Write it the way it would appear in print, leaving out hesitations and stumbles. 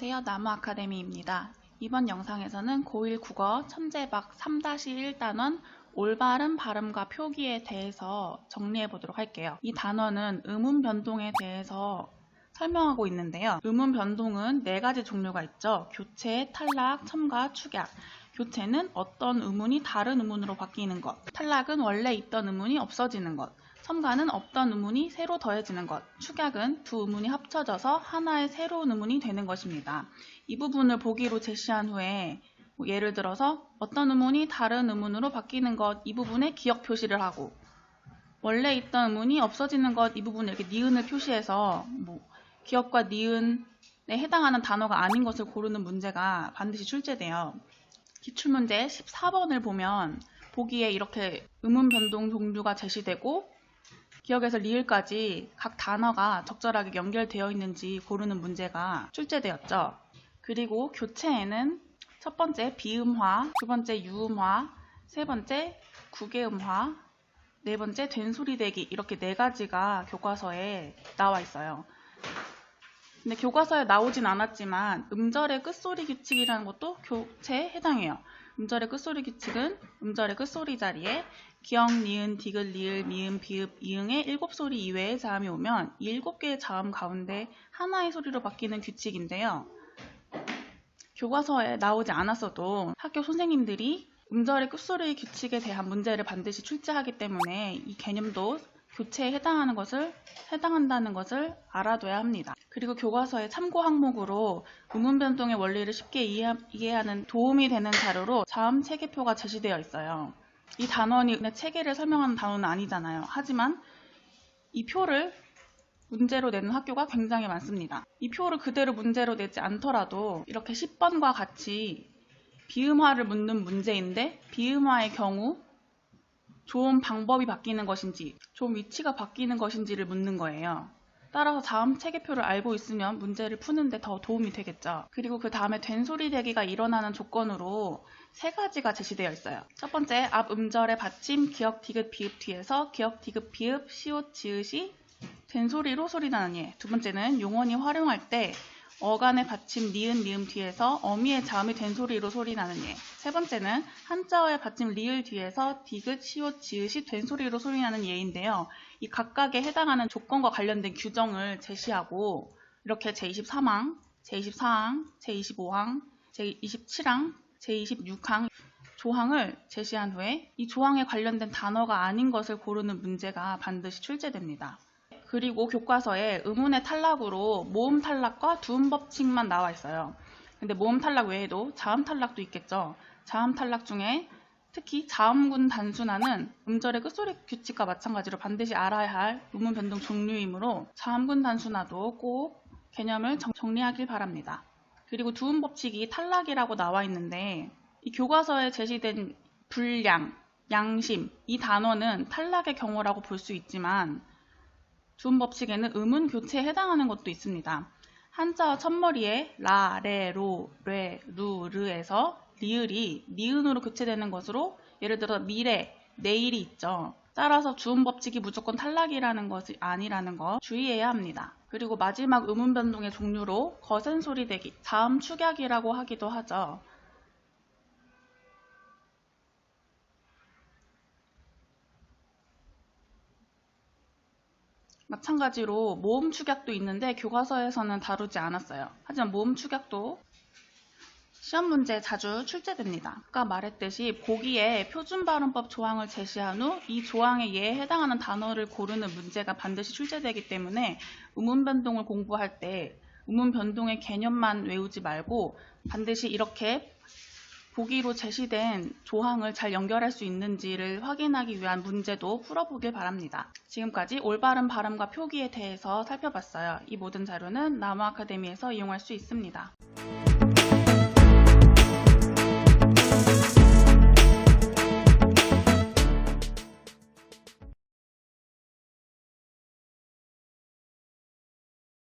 안녕하세요. 나무아카데미입니다. 이번 영상에서는 고1 국어 천재박 3-1단원 올바른 발음과 표기에 대해서 정리해 보도록 할게요. 이 단원은 음운 변동에 대해서 설명하고 있는데요. 음운 변동은 4가지 종류가 있죠. 교체, 탈락, 첨가, 축약. 교체는 어떤 음운이 다른 음운으로 바뀌는 것. 탈락은 원래 있던 음운이 없어지는 것. 첨가는 없던 음운이 새로 더해지는 것. 축약은 두 음운이 합쳐져서 하나의 새로운 음운이 되는 것입니다. 이 부분을 보기로 제시한 후에 예를 들어서 어떤 음운이 다른 음운으로 바뀌는 것, 이 부분에 기억 표시를 하고, 원래 있던 음운이 없어지는 것, 이 부분에 이렇게 니은을 표시해서 기억과 니은에 해당하는 단어가 아닌 것을 고르는 문제가 반드시 출제돼요. 기출문제 14번을 보면 보기에 이렇게 음운 변동 종류가 제시되고 기억에서 리을까지 각 단어가 적절하게 연결되어 있는지 고르는 문제가 출제되었죠. 그리고 교체에는 첫 번째 비음화, 두 번째 유음화, 세 번째 구개음화, 네 번째 된소리대기, 이렇게 4가지가 교과서에 나와 있어요. 근데 교과서에 나오진 않았지만 음절의 끝소리 규칙이라는 것도 교체에 해당해요. 음절의 끝소리 규칙은 음절의 끝소리 자리에 기역, 니은, 디귿, 리을, 미음, 비읍, 이응의 7소리 이외의 자음이 오면 이 7개의 자음 가운데 하나의 소리로 바뀌는 규칙인데요. 교과서에 나오지 않았어도 학교 선생님들이 음절의 끝소리 규칙에 대한 문제를 반드시 출제하기 때문에 이 개념도 교체에 해당한다는 것을 알아둬야 합니다. 그리고 교과서의 참고 항목으로 음운 변동의 원리를 쉽게 이해하는 도움이 되는 자료로 자음 체계표가 제시되어 있어요. 이 단원이 체계를 설명하는 단원은 아니잖아요. 하지만 이 표를 문제로 내는 학교가 굉장히 많습니다. 이 표를 그대로 문제로 내지 않더라도 이렇게 10번과 같이 비음화를 묻는 문제인데 비음화의 경우 조음 방법이 바뀌는 것인지, 조음 위치가 바뀌는 것인지를 묻는 거예요. 따라서 자음 체계표를 알고 있으면 문제를 푸는데 더 도움이 되겠죠. 그리고 그 다음에 된소리 대기가 일어나는 조건으로 3가지가 제시되어 있어요. 첫 번째, 앞 음절의 받침 기역, 디귿, 비읍 뒤에서 기역, 디귿, 비읍, 시옷, 지읒이 된소리로 소리나는 예. 두 번째는 용언이 활용할 때 어간의 받침 니은, 미음 뒤에서 어미의 자음이 된소리로 소리나는 예. 세 번째는 한자어의 받침 리을 뒤에서 디귿, 시옷, 지읒이 된소리로 소리나는 예인데요. 이 각각에 해당하는 조건과 관련된 규정을 제시하고 이렇게 제23항, 제24항, 제25항, 제27항, 제26항 조항을 제시한 후에 이 조항에 관련된 단어가 아닌 것을 고르는 문제가 반드시 출제됩니다. 그리고 교과서에 음운의 탈락으로 모음 탈락과 두음 법칙만 나와 있어요. 근데 모음 탈락 외에도 자음 탈락도 있겠죠. 자음 탈락 중에 특히 자음군 단순화는 음절의 끝소리 규칙과 마찬가지로 반드시 알아야 할 음운 변동 종류이므로 자음군 단순화도 꼭 개념을 정리하길 바랍니다. 그리고 두음 법칙이 탈락이라고 나와 있는데 이 교과서에 제시된 불량, 양심, 이 단어는 탈락의 경우라고 볼 수 있지만 두음 법칙에는 음운 교체에 해당하는 것도 있습니다. 한자어 첫머리에 라, 레, 로, 레, 루, 르에서 리을이 니은으로 교체되는 것으로 예를 들어 미래, 내일이 있죠. 따라서 주음 법칙이 무조건 탈락이라는 것이 아니라는 거 주의해야 합니다. 그리고 마지막 음운 변동의 종류로 거센 소리 대기, 자음 축약이라고 하기도 하죠. 마찬가지로 모음 축약도 있는데 교과서에서는 다루지 않았어요. 하지만 모음 축약도 시험 문제에 자주 출제됩니다. 아까 말했듯이 보기에 표준발음법 조항을 제시한 후 이 조항의 예에 해당하는 단어를 고르는 문제가 반드시 출제되기 때문에 음운 변동을 공부할 때 음운 변동의 개념만 외우지 말고 반드시 이렇게 보기로 제시된 조항을 잘 연결할 수 있는지를 확인하기 위한 문제도 풀어보길 바랍니다. 지금까지 올바른 발음과 표기에 대해서 살펴봤어요. 이 모든 자료는 나무아카데미에서 이용할 수 있습니다.